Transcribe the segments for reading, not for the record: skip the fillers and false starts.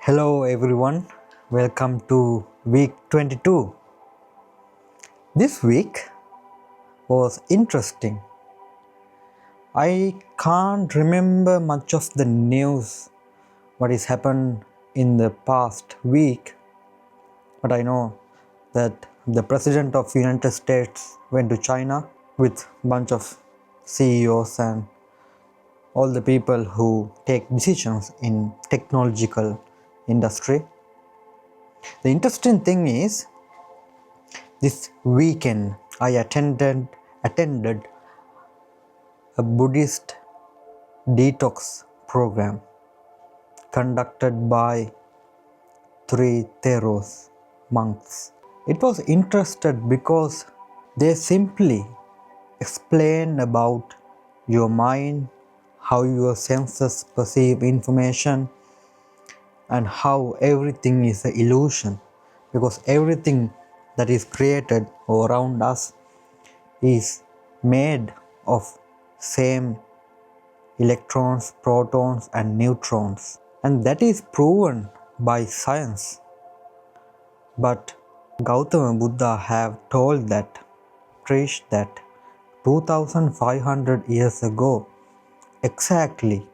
Hello everyone, welcome to week 22. This week was interesting. I can't remember much of the news what has happened in the past week, but I know that the president of United States went to China with a bunch of CEOs and all the people who take decisions in technological industry. The interesting thing is this weekend I attended a Buddhist detox program conducted by three Theros monks. It was interesting because they simply explain about your mind, how your senses perceive information, and how everything is an illusion, because everything that is created around us is made of same electrons, protons and neutrons, and that is proven by science. But Gautama Buddha have told that, preached that 2500 years ago exactly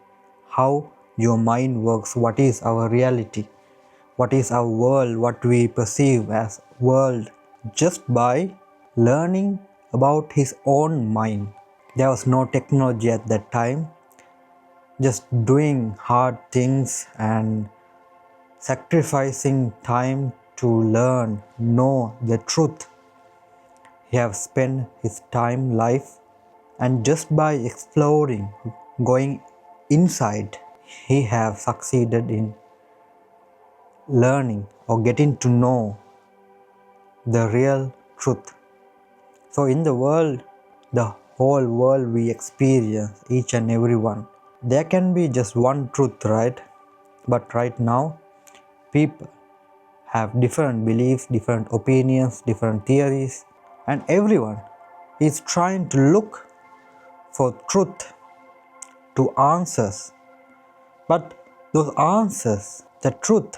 how your mind works, what is our reality, what is our world, what we perceive as world, just by learning about his own mind. There was no technology at that time, just doing hard things and sacrificing time to learn, know the truth. He have spent his time, life, and just by exploring, going inside, he have succeeded in learning or getting to know the real truth. So in the world, the whole world we experience, each and every one, there can be just one truth, right? But right now, people have different beliefs, different opinions, different theories, and everyone is trying to look for truth, to answers. But those answers, the truth,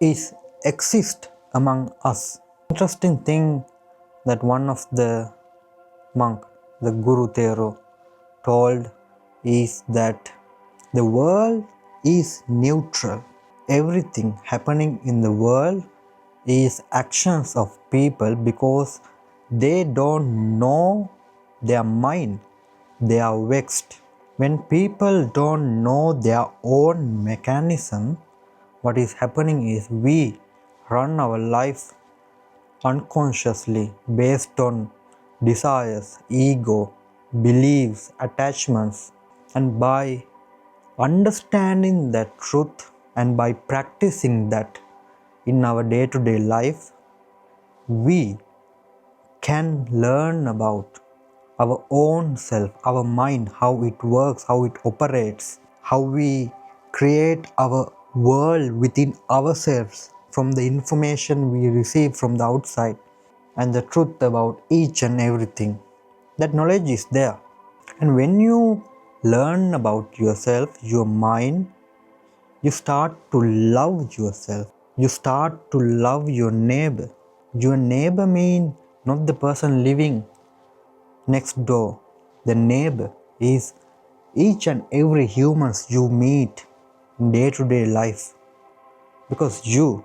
is exist among us. Interesting thing that one of the monk, the Guru Thero, told is that the world is neutral. Everything happening in the world is actions of people because they don't know their mind. They are vexed. When people don't know their own mechanism, what is happening is we run our life unconsciously based on desires, ego, beliefs, attachments, and by understanding that truth and by practicing that in our day-to-day life, we can learn about our own self, our mind, how it works, how it operates, how we create our world within ourselves from the information we receive from the outside, and the truth about each and everything. That knowledge is there. And when you learn about yourself, your mind, you start to love yourself. You start to love your neighbor. Your neighbor means not the person living next door. The neighbor is each and every humans you meet in day-to-day life, because you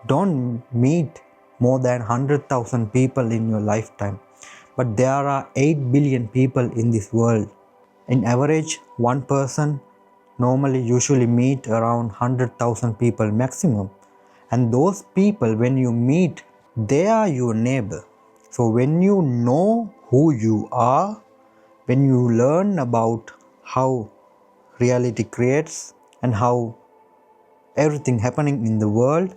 don't meet more than 100,000 people in your lifetime, but there are 8 billion people in this world. In average, one person normally usually meet around 100,000 people maximum, and those people when you meet, they are your neighbor. So when you know who you are, when you learn about how reality creates and how everything happening in the world,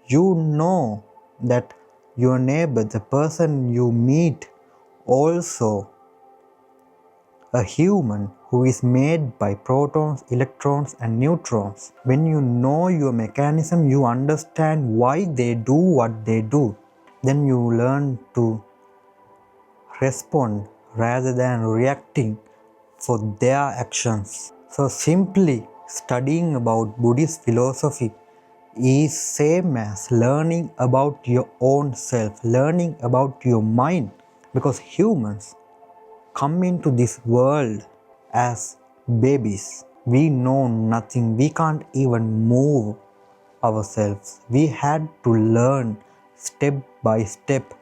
you know that your neighbor, the person you meet, also a human who is made by protons, electrons and neutrons. When you know your mechanism, you understand why they do what they do. Then you learn to respond rather than reacting for their actions. So simply studying about Buddhist philosophy is same as learning about your own self, learning about your mind, because humans come into this world as babies. We know nothing, we can't even move ourselves. We had to learn step by step.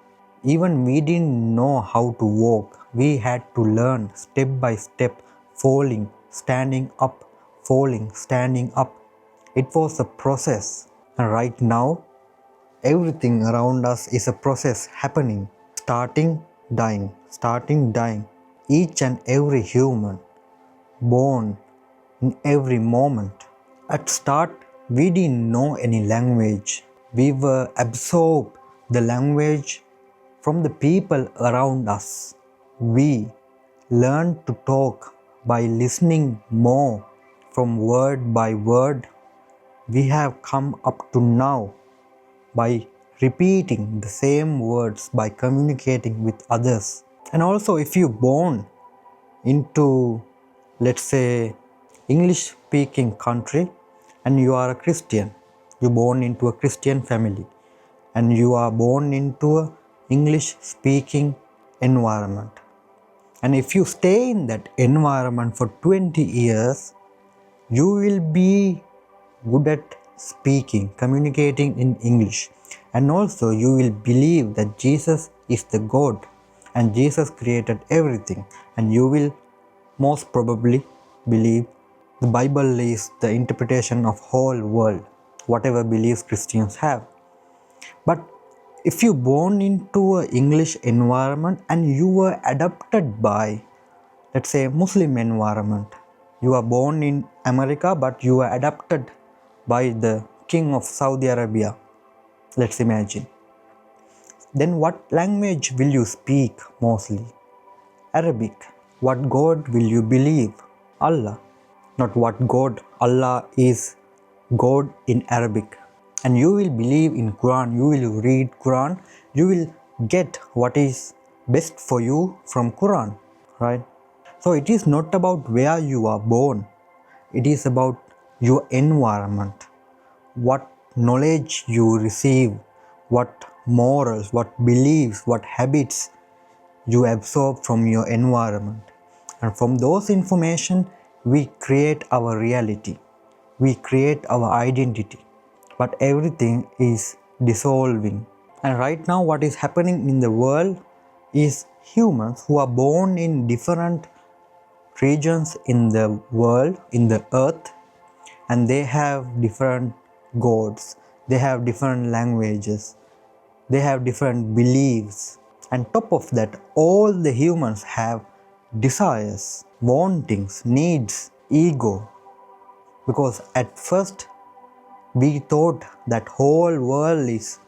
Even we didn't know how to walk. We had to learn step by step, falling, standing up, falling, standing up. It was a process. And right now, everything around us is a process happening. Starting, dying. Each and every human born in every moment. At start, we didn't know any language. We were absorbed the language from the people around us. We learned to talk by listening more from word by word. We have come up to now by repeating the same words, by communicating with others. And also, if you born into, let's say, English speaking country and you are a Christian, you born into a Christian family and you are born into a English speaking environment, and if you stay in that environment for 20 years, you will be good at speaking, communicating in English, and also you will believe that Jesus is the God and Jesus created everything, and you will most probably believe the Bible is the interpretation of whole world, whatever beliefs Christians have. But if you born into an English environment and you were adopted by, let's say, Muslim environment, you are born in America but you are adopted by the king of Saudi Arabia, let's imagine, then what language will you speak mostly? Arabic. What God will you believe? Allah. Not what God. Allah is God in Arabic. And you will believe in Quran, you will read Quran, you will get what is best for you from Quran, right? So it is not about where you are born, it is about your environment, what knowledge you receive, what morals, what beliefs, what habits you absorb from your environment. And from those information, we create our reality, we create our identity. But everything is dissolving. And right now, what is happening in the world is humans who are born in different regions in the world, in the earth, and they have different gods, they have different languages, they have different beliefs. And top of that, all the humans have desires, wantings, needs, ego. Because at first we thought that whole world is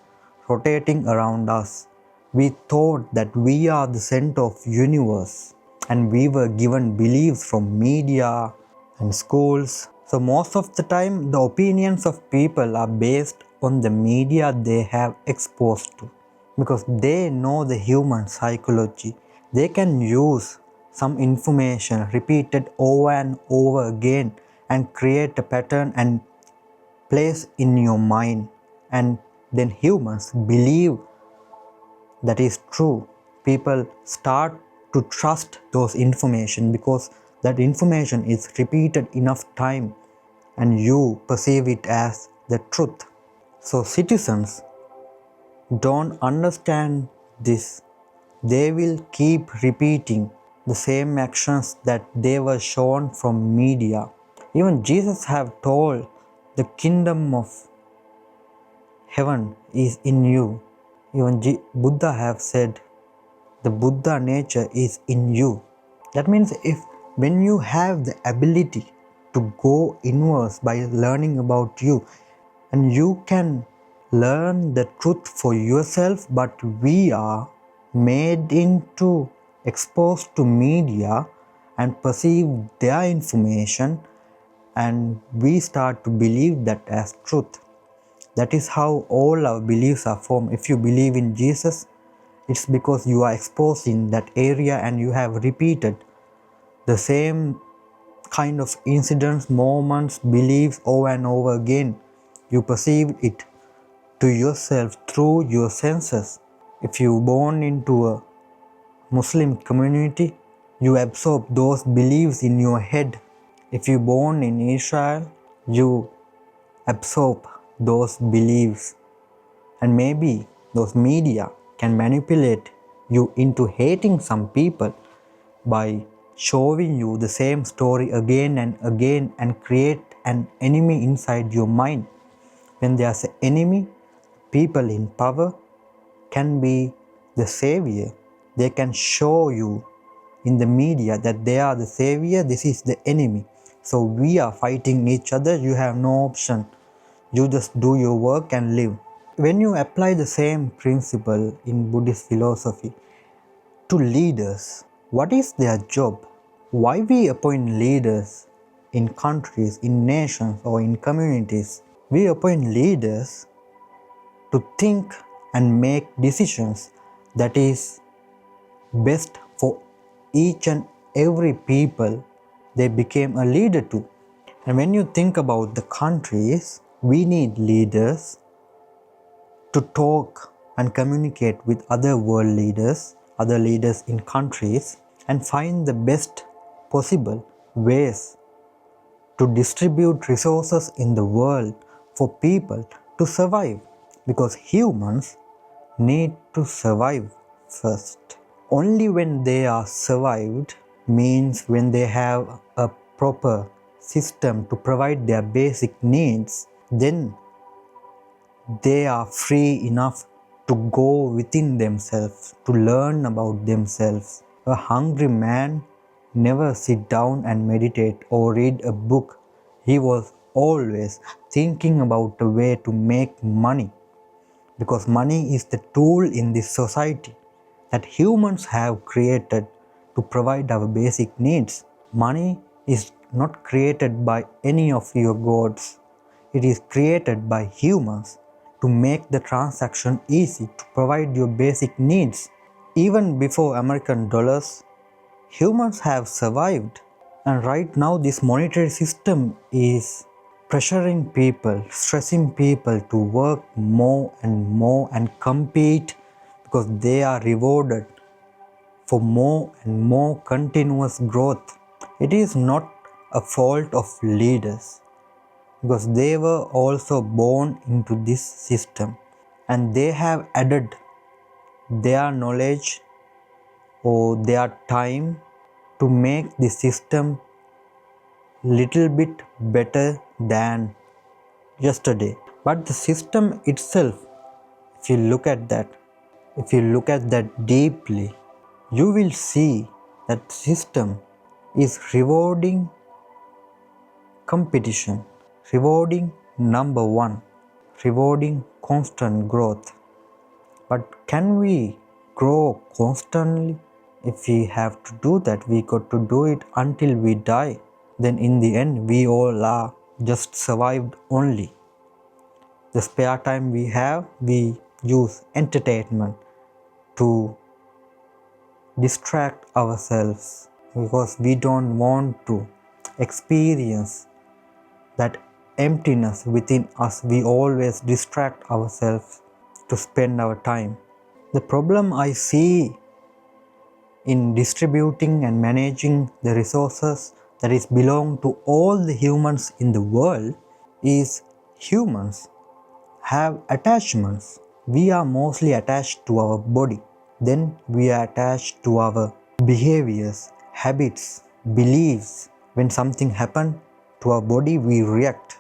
rotating around us. We thought that we are the center of universe, and we were given beliefs from media and schools. So most of the time the opinions of people are based on the media they have exposed to, because they know the human psychology. They can use some information repeated over and over again and create a pattern and place in your mind, and then humans believe that is true. People start to trust those information because that information is repeated enough time and you perceive it as the truth. So citizens don't understand this. They will keep repeating the same actions that they were shown from media. Even Jesus have told the kingdom of heaven is in you. Even Buddha have said the Buddha nature is in you. That means if when you have the ability to go inwards by learning about you, and you can learn the truth for yourself, but we are made into exposed to media and perceive their information, and we start to believe that as truth. That is how all our beliefs are formed. If you believe in Jesus, it's because you are exposed in that area and you have repeated the same kind of incidents, moments, beliefs over and over again You perceive it to yourself through your senses. If you born into a Muslim community, you absorb those beliefs in your head. If you born in Israel, you absorb those beliefs, and maybe those media can manipulate you into hating some people by showing you the same story again and again and create an enemy inside your mind. When there's an enemy, people in power can be the savior. They can show you in the media that they are the savior, this is the enemy. So we are fighting each other, you have no option. You just do your work and live. When you apply the same principle in Buddhist philosophy to leaders, what is their job? Why we appoint leaders in countries, in nations, or in communities? We appoint leaders to think and make decisions that is best for each and every people they became a leader to. And when you think about the countries, we need leaders to talk and communicate with other world leaders, other leaders in countries, and find the best possible ways to distribute resources in the world for people to survive, because humans need to survive first. Only when they are survived means when they have a proper system to provide their basic needs, then they are free enough to go within themselves, to learn about themselves. A hungry man never sit down and meditate or read a book. He was always thinking about a way to make money, because money is the tool in this society that humans have created to provide our basic needs. Money is not created by any of your gods. It is created by humans to make the transaction easy, to provide your basic needs. Even before American dollars, humans have survived. And right now this monetary system is pressuring people, stressing people to work more and compete, because they are rewarded for more and more continuous growth. It is not a fault of leaders, because they were also born into this system and they have added their knowledge or their time to make the system little bit better than yesterday. But the system itself, if you look at that, if you look at that deeply, you will see that system is rewarding competition, rewarding number one, rewarding constant growth. But can we grow constantly? If we have to do that, we got to do it until we die. Then in the end, we all are just survived only. The spare time we have, we use entertainment to distract ourselves, because we don't want to experience that emptiness within us. We always distract ourselves to spend our time. The problem I see in distributing and managing the resources that is belong to all the humans in the world is humans have attachments. We are mostly attached to our body. Then we are attached to our behaviors, habits, beliefs. When something happens to our body, we react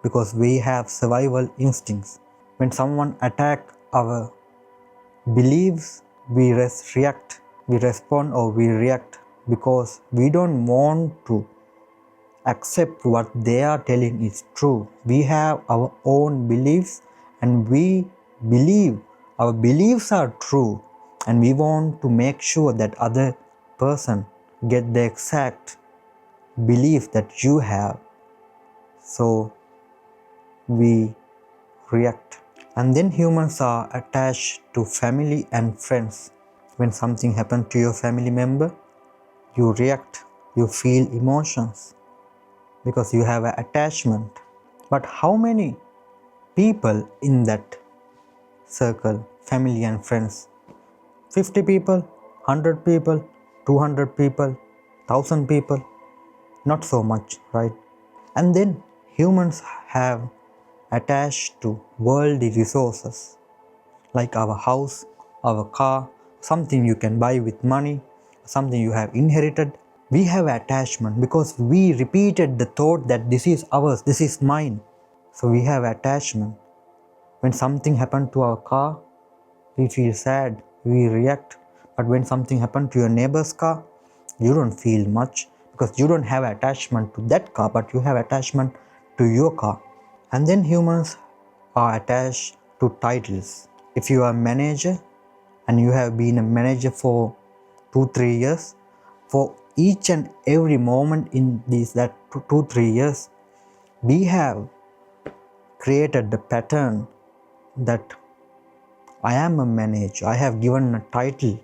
because we have survival instincts. When someone attacks our beliefs, we react, we respond or we react because we don't want to accept what they are telling is true. We have our own beliefs and we believe our beliefs are true, and we want to make sure that other person get the exact belief that you have. So we react. And then humans are attached to family and friends. When something happens to your family member, you react, you feel emotions because you have an attachment. But how many people in that circle, family and friends. 50 people, 100 people, 200 people, 1000 people, not so much, right? And then humans have attached to worldly resources like our house, our car, something you can buy with money, something you have inherited. We have attachment because we repeated the thought that this is ours, this is mine. So we have attachment. When something happened to our car, we feel sad, we react. But when something happened to your neighbor's car, you don't feel much because you don't have attachment to that car, but you have attachment to your car. And then humans are attached to titles. If you are a manager and you have been a manager for 2-3 years, for each and every moment in these that 2-3 years, we have created the pattern that I am a manager. I have given a title,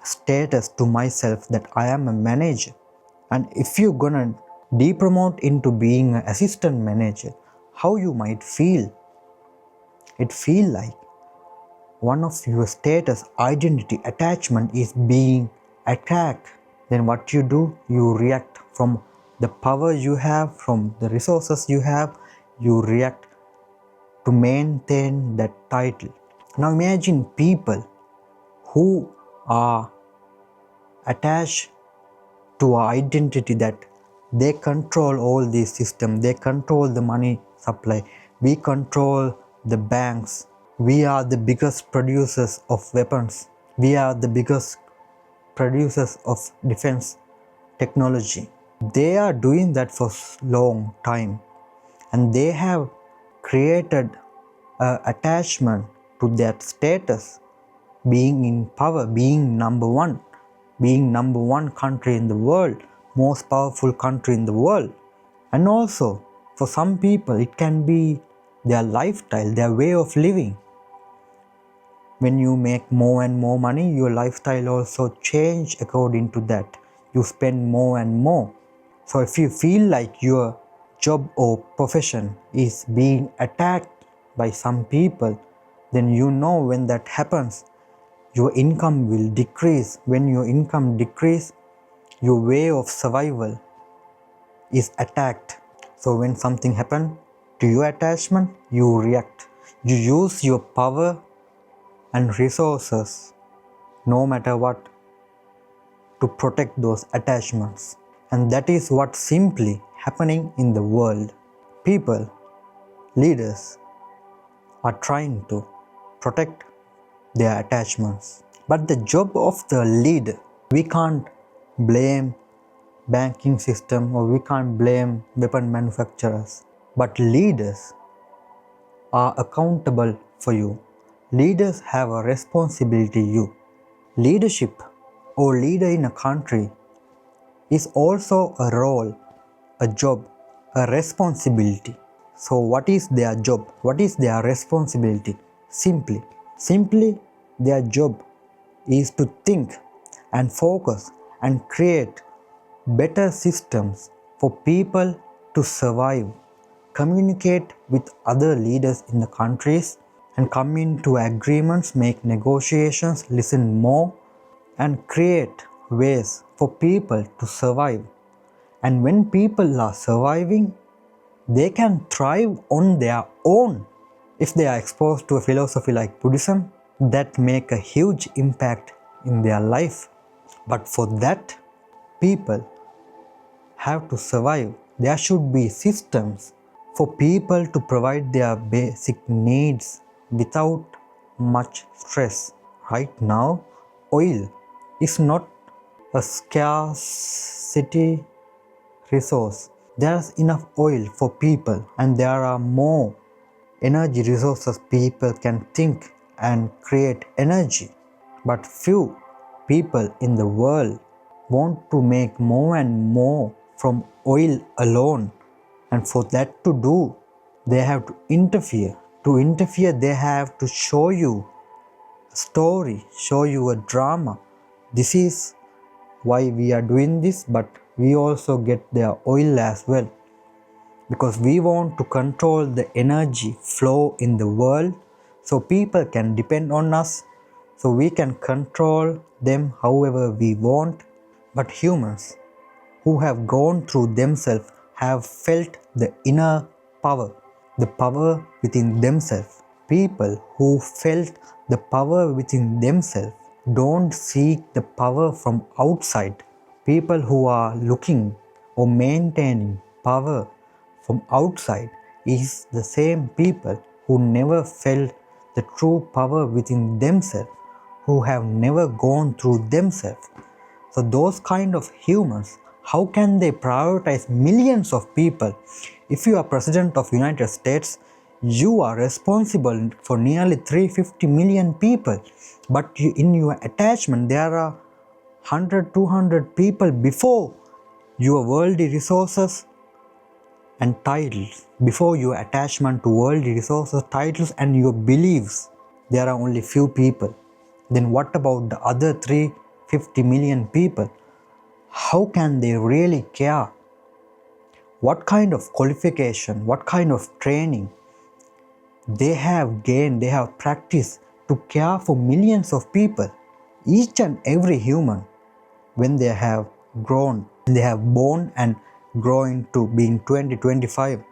status to myself that I am a manager. And if you're gonna depromote into being an assistant manager, how you might feel? It feel like one of your status, identity, attachment is being attacked. Then what you do? You react from the power you have, from the resources you have, you react to maintain that title. Now imagine people who are attached to our identity that they control all these systems, they control the money supply, we control the banks, we are the biggest producers of weapons, we are the biggest producers of defense technology. They are doing that for long time and they have created an attachment to that status, being in power, being number one country in the world, most powerful country in the world. And also for some people it can be their lifestyle, their way of living. When you make more and more money, your lifestyle also change according to that. You spend more and more. So if you feel like your job or profession is being attacked by some people, then you know when that happens, your income will decrease. When your income decrease, your way of survival is attacked. So when something happens to your attachment, you react. You use your power and resources, no matter what, to protect those attachments. And that is what's simply happening in the world. People, leaders, are trying to protect their attachments. But the job of the leader, we can't blame banking system or we can't blame weapon manufacturers. But leaders are accountable for you. Leaders have a responsibility you. Leadership or leader in a country is also a role, a job, a responsibility. So what is their job? What is their responsibility? Simply their job is to think and focus and create better systems for people to survive, communicate with other leaders in the countries and come into agreements, make negotiations, listen more and create ways for people to survive. And when people are surviving, they can thrive on their own. If they are exposed to a philosophy like Buddhism, that make a huge impact in their life. But for that, people have to survive. There should be systems for people to provide their basic needs without much stress. Right now, oil is not a scarcity resource. There's enough oil for people and there are more energy resources. People can think and create energy. But few people in the world want to make more and more from oil alone. And for that to do, they have to interfere. To interfere, they have to show you a story, show you a drama. This is why we are doing this, but we also get their oil as well. because we want to control the energy flow in the world so people can depend on us, so we can control them however we want. But humans who have gone through themselves have felt the inner power, the power within themselves. People who felt the power within themselves don't seek the power from outside. People who are looking or maintaining power from outside is the same people who never felt the true power within themselves, who have never gone through themselves. So those kind of humans, how can they prioritize millions of people? If you are president of United States, you are responsible for nearly 350 million people. But in your attachment, there are 100, 200 people before your worldly resources and titles, before your attachment to worldly resources, titles and your beliefs. There are only few people. Then what about the other 350 million people? How can they really care? What kind of qualification, what kind of training they have gained, they have practiced to care for millions of people? Each and every human, when they have grown, they have born and grown into being 20, 25,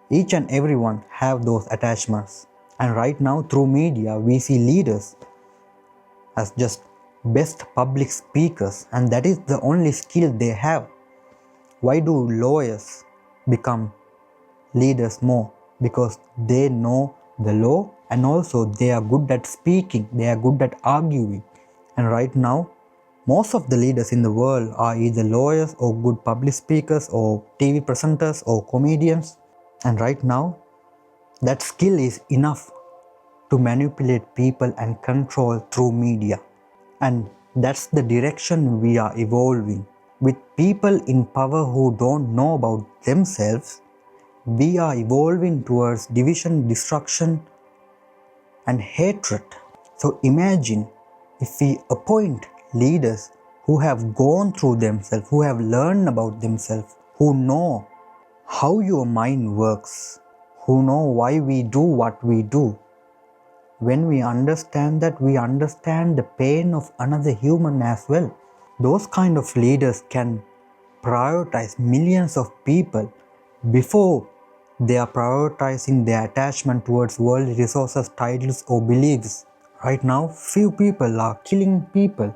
each and everyone have those attachments. And right now through media, we see leaders as just best public speakers, and that is the only skill they have. Why do lawyers become leaders more? Because they know the law and also they are good at speaking, they are good at arguing. And right now, most of the leaders in the world are either lawyers or good public speakers or TV presenters or comedians. And right now, that skill is enough to manipulate people and control through media. And that's the direction we are evolving. With people in power who don't know about themselves, we are evolving towards division, destruction, and hatred. So imagine if we appoint leaders who have gone through themselves, who have learned about themselves, who know how your mind works, who know why we do what we do. When we understand that, we understand the pain of another human as well. Those kind of leaders can prioritize millions of people before they are prioritizing their attachment towards worldly resources, titles or beliefs. Right now, few people are killing people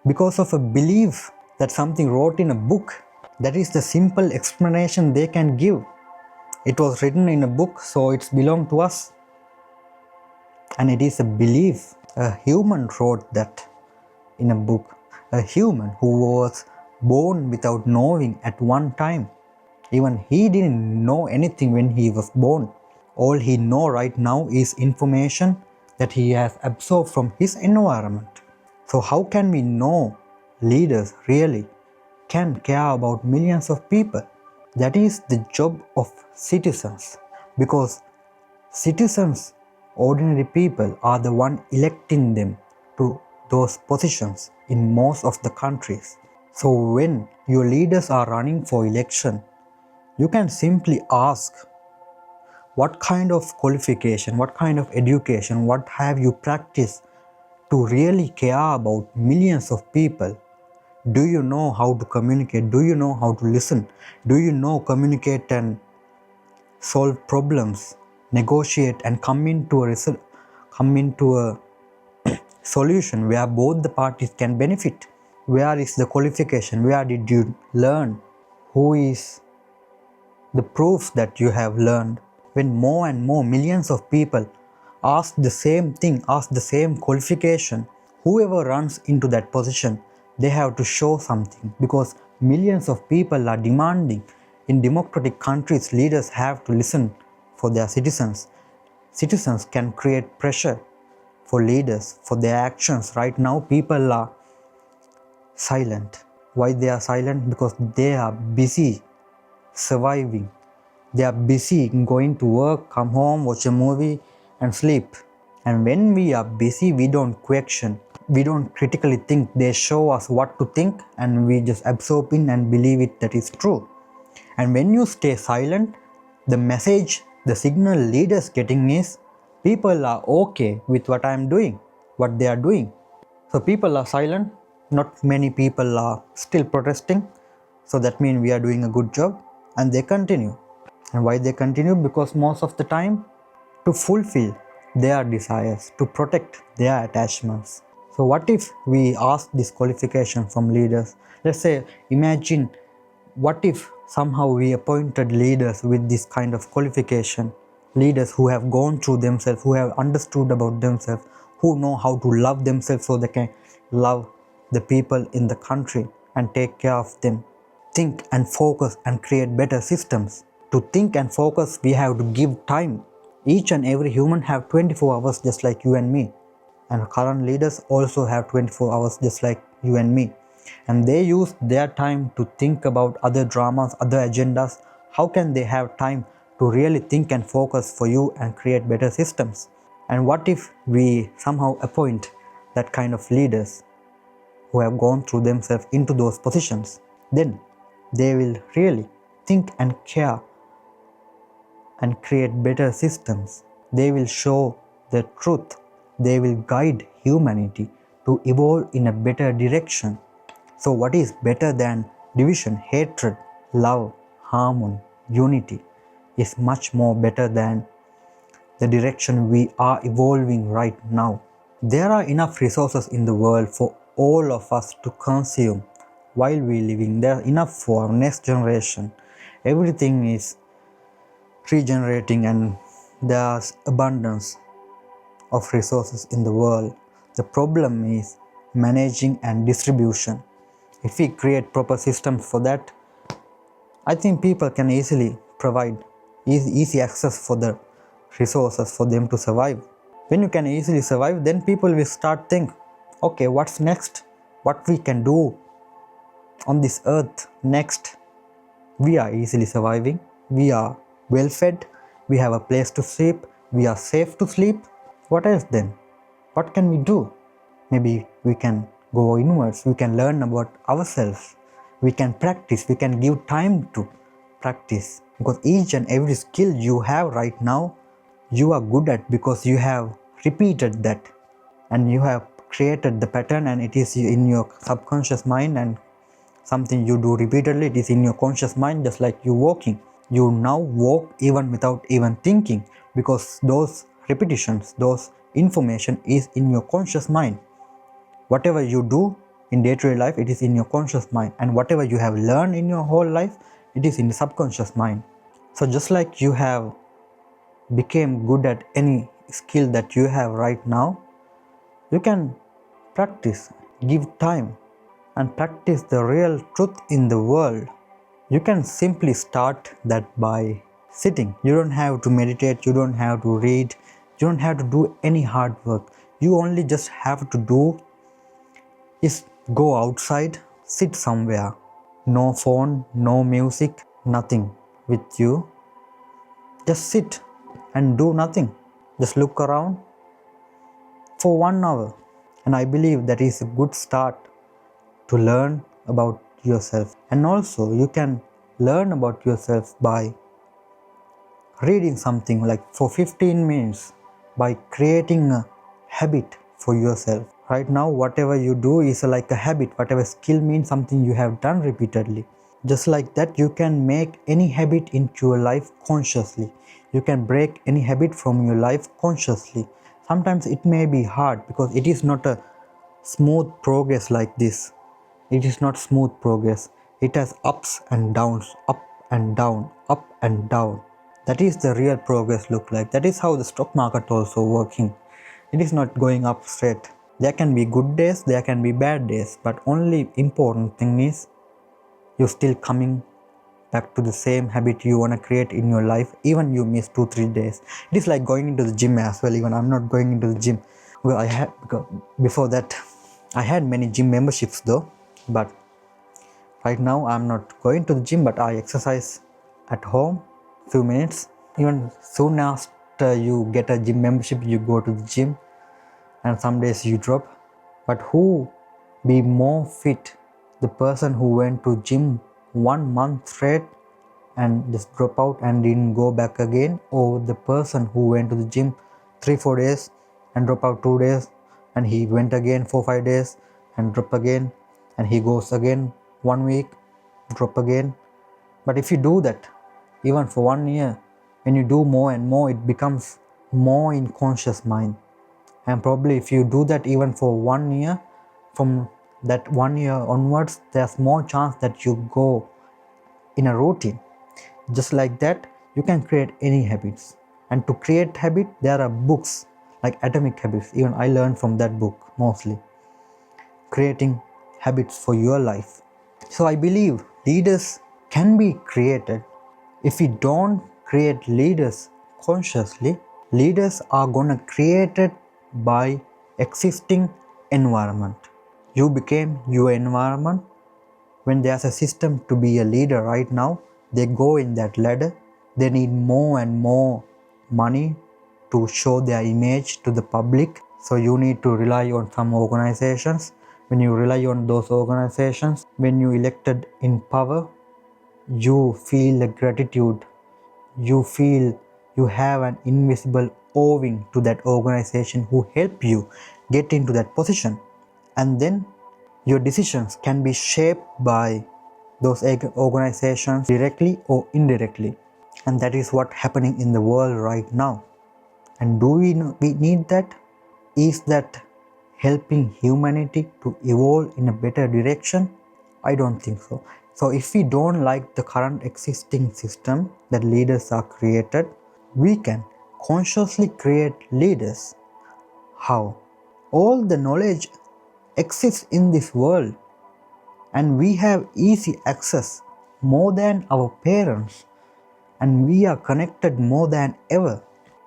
because of a belief that something wrote in a book. That is the simple explanation they can give. It was written in a book, so it's belong to us. And it is a belief. A human wrote that in a book. A human who was born without knowing at one time. Even he didn't know anything when he was born. All he know right now is information that he has absorbed from his environment. So how can we know leaders really can care about millions of people? That is the job of citizens, because citizens, ordinary people, are the one electing them to those positions in most of the countries. So when your leaders are running for election, you can simply ask, what kind of qualification, what kind of education, what have you practiced to really care about millions of people? Do you know how to communicate? Do you know how to listen? Do you know communicate and solve problems, negotiate and come into a solution where both the parties can benefit? Where is the qualification? Where did you learn? Who is the proof that you have learned? When more and more millions of people ask the same thing, ask the same qualification, whoever runs into that position, they have to show something, because millions of people are demanding. In democratic countries, leaders have to listen for their citizens. Citizens can create pressure for leaders for their actions. Right now, people are silent. Why they are silent? Because they are busy surviving. They are busy going to work, come home, watch a movie and sleep. And when we are busy, we don't question. We don't critically think. They show us what to think and we just absorb in and believe it that is true. And when you stay silent, the message, the signal leaders getting is people are okay with what I am doing, what they are doing. So people are silent, not many people are still protesting. So that means we are doing a good job, and they continue. And why they continue? Because most of the time, to fulfill their desires, to protect their attachments. So what if we ask this qualification from leaders? Let's say, imagine what if somehow we appointed leaders with this kind of qualification, leaders who have gone through themselves, who have understood about themselves, who know how to love themselves so they can love the people in the country and take care of them. Think and focus and create better systems. To think and focus, we have to give time. Each and every human have 24 hours just like you and me. And current leaders also have 24 hours just like you and me. And they use their time to think about other dramas, other agendas. How can they have time to really think and focus for you and create better systems? And what if we somehow appoint that kind of leaders who have gone through themselves into those positions? Then they will really think and care and create better systems. They will show the truth. They will guide humanity to evolve in a better direction. So what is better than division, hatred, love, harmony, unity is much more better than the direction we are evolving right now. There are enough resources in the world for all of us to consume while we living. There are enough for our next generation. Everything is regenerating and there's abundance of resources in the world. The problem is managing and distribution. If we create proper systems for that, I think people can easily provide easy access for the resources for them to survive. When you can easily survive, then people will start think, okay, what's next? What we can do on this earth next? We are easily surviving. We are well fed. We have a place to sleep. We are safe to sleep. What else then? What can we do? Maybe we can go inwards. We can learn about ourselves. We can practice. We can give time to practice. Because each and every skill you have right now, you are good at because you have repeated that. And you have created the pattern and it is in your subconscious mind, and something you do repeatedly, it is in your conscious mind, just like you walking. You now walk even without even thinking, because those repetitions, those information is in your conscious mind. Whatever you do in day-to-day life, it is in your conscious mind, and whatever you have learned in your whole life, it is in the subconscious mind. So just like you have became good at any skill that you have right now, you can practice, give time, and practice the real truth in the world. You can simply start that by sitting. You don't have to meditate, you don't have to read, you don't have to do any hard work. You only just have to do is go outside, sit somewhere. No phone, no music, nothing with you. Just sit and do nothing. Just look around for 1 hour. And I believe that is a good start to learn about yourself. And also you can learn about yourself by reading something like for 15 minutes, by creating a habit for yourself. Right now whatever you do is like a habit. Whatever skill means something you have done repeatedly. Just like that, you can make any habit into your life consciously. You can break any habit from your life consciously. Sometimes it may be hard because it is not a smooth progress like this. It is not smooth progress. It has ups and downs, up and down, up and down. That is the real progress look like. That is how the stock market also working. It is not going up straight. There can be good days, there can be bad days, but only important thing is you're still coming back to the same habit you want to create in your life, even you miss 2-3 days. It is like going into the gym as well. Even I'm not going into the gym. Well, I had, before that I had many gym memberships though, but right now I'm not going to the gym, but I exercise at home few minutes. Even soon after you get a gym membership, you go to the gym, and some days you drop. But who be more fit? The person who went to gym 1 month straight, and just drop out and didn't go back again, or the person who went to the gym 3-4 days and drop out 2 days, and he went again 4-5 days and drop again, and he goes again 1 week, drop again. But if you do that even for 1 year, when you do more and more, it becomes more in conscious mind. And probably if you do that even for 1 year, from that 1 year onwards, there's more chance that you go in a routine. Just like that, you can create any habits. And to create habit, there are books like Atomic Habits. Even I learned from that book mostly. Creating habits for your life. So I believe leaders can be created. If we don't create leaders consciously, leaders are gonna create it by existing environment. You became your environment. When there's a system to be a leader right now, they go in that ladder. They need more and more money to show their image to the public. So you need to rely on some organizations. When you rely on those organizations, when you elected in power, you feel a gratitude. You feel you have an invisible owing to that organization who helped you get into that position. And then your decisions can be shaped by those organizations directly or indirectly. And that is what's happening in the world right now. And do we need that? Is that helping humanity to evolve in a better direction? I don't think so. So if we don't like the current existing system that leaders are created, we can consciously create leaders. How? All the knowledge exists in this world, and we have easy access more than our parents, and we are connected more than ever.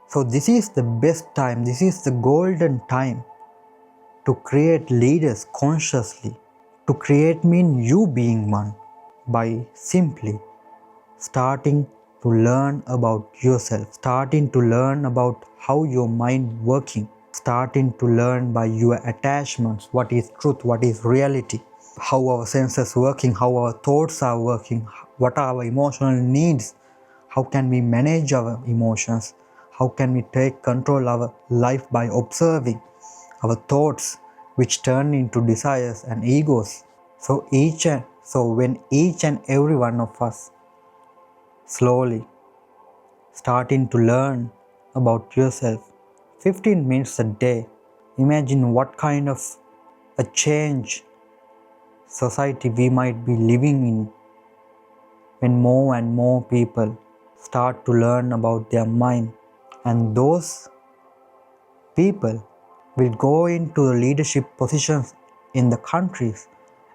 So this is the best time, this is the golden time to create leaders consciously. To create mean you being one by simply starting to learn about yourself, starting to learn about how your mind working, starting to learn by your attachments, what is truth, what is reality, how our senses working, how our thoughts are working, what are our emotional needs, how can we manage our emotions, how can we take control of our life by observing our thoughts which turn into desires and egos. So when each and every one of us slowly starting to learn about yourself 15 minutes a day, imagine what kind of a change society we might be living in when more and more people start to learn about their mind, and those people will go into leadership positions in the countries.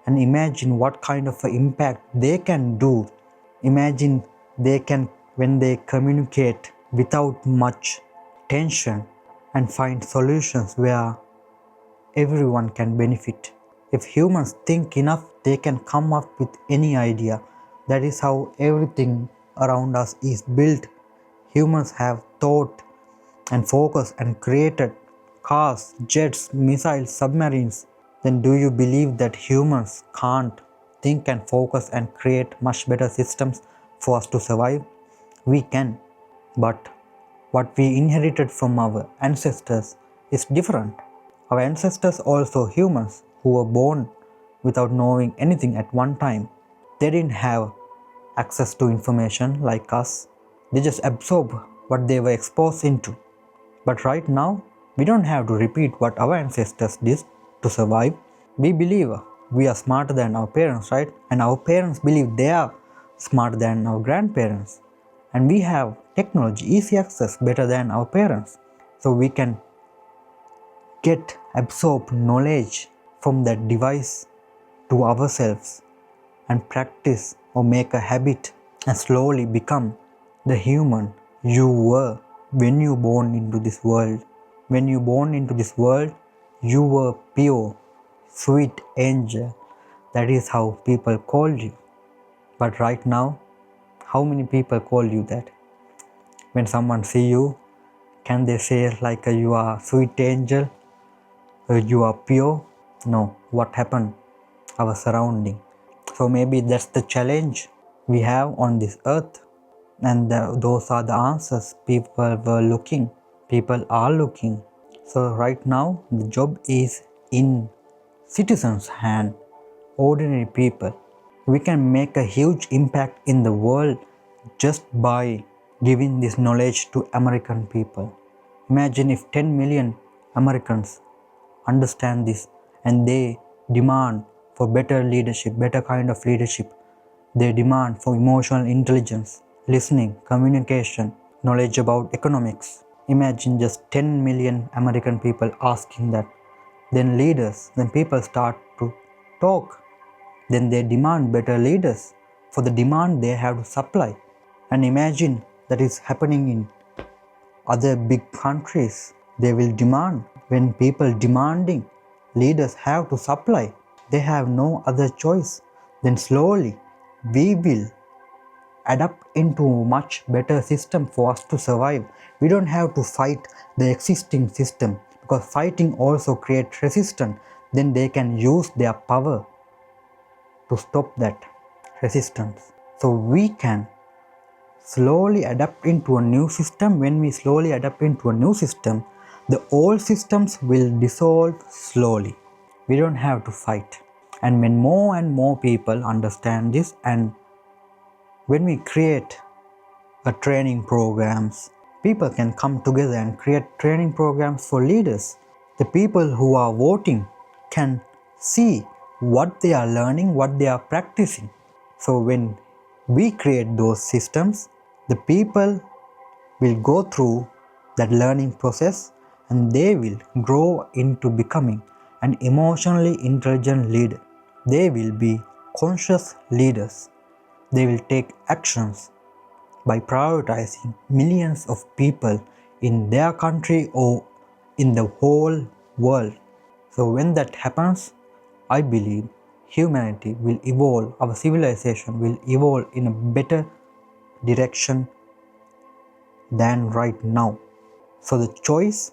And imagine what kind of an impact they can do. Imagine they can, when they communicate without much tension and find solutions where everyone can benefit. If humans think enough, they can come up with any idea. That is how everything around us is built. Humans have thought and focused and created cars, jets, missiles, submarines. Then do you believe that humans can't think and focus and create much better systems for us to survive? We can. But what we inherited from our ancestors is different. Our ancestors also humans who were born without knowing anything at one time. They didn't have access to information like us. They just absorbed what they were exposed into. But right now, we don't have to repeat what our ancestors did to survive. We believe we are smarter than our parents, right? And our parents believe they are smarter than our grandparents. And we have technology, easy access, better than our parents. So we can absorb knowledge from that device to ourselves and practice or make a habit and slowly become the human you were when you born into this world. When you born into this world, you were pure, sweet angel. That is how people called you. But right now, how many people call you that? When someone see you, can they say like you are sweet angel, you are pure? No. What happened? Our surrounding. So maybe that's the challenge we have on this earth, and those are the answers people are looking. So right now the job is in citizens' hand, ordinary people. We can make a huge impact in the world just by giving this knowledge to American people. Imagine if 10 million Americans understand this and they demand for better leadership, better kind of leadership. They demand for emotional intelligence, listening, communication, knowledge about economics. Imagine just 10 million American people asking that. Then leaders, then people start to talk. Then they demand better leaders. For the demand, they have to supply. And imagine that is happening in other big countries. They will demand. When people demanding, leaders have to supply. They have no other choice. Then slowly we will adapt into a much better system for us to survive. We don't have to fight the existing system, because fighting also creates resistance. Then they can use their power to stop that resistance. So we can slowly adapt into a new system. When we slowly adapt into a new system, the old systems will dissolve slowly. We don't have to fight. And when more and more people understand this, and when we create a training programs, people can come together and create training programs for leaders. The people who are voting can see what they are learning, what they are practicing. So when we create those systems, the people will go through that learning process and they will grow into becoming an emotionally intelligent leader. They will be conscious leaders. They will take actions by prioritizing millions of people in their country or in the whole world. So when that happens, I believe humanity will evolve, our civilization will evolve in a better direction than right now. So the choice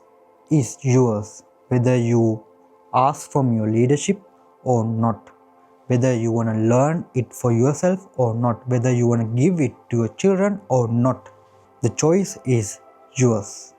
is yours, whether you ask from your leadership or not, whether you want to learn it for yourself or not, whether you want to give it to your children or not. The choice is yours.